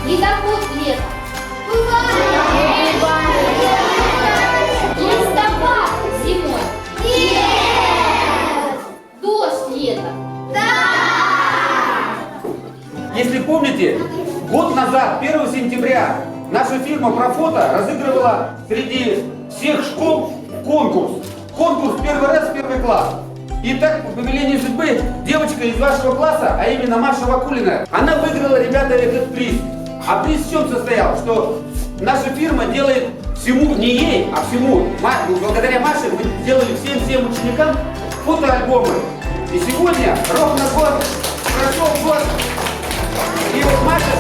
Ледоход лето. Бывает. Листопад зимой. Нет. Дождь летом. Если помните, год назад, 1 сентября, наша фирма «Профото» разыгрывала среди всех школ конкурс. Конкурс первый раз, первый класс. И так, по повелению судьбы, девочка из вашего класса, а именно Маша Вакулина, она выиграла, ребята, этот приз. А приз в чем состоял? Что наша фирма делает всему, не ей, а всему, благодаря Маше мы сделали всем ученикам фотоальбомы. И сегодня, ровно год, прошел год, и вот Маша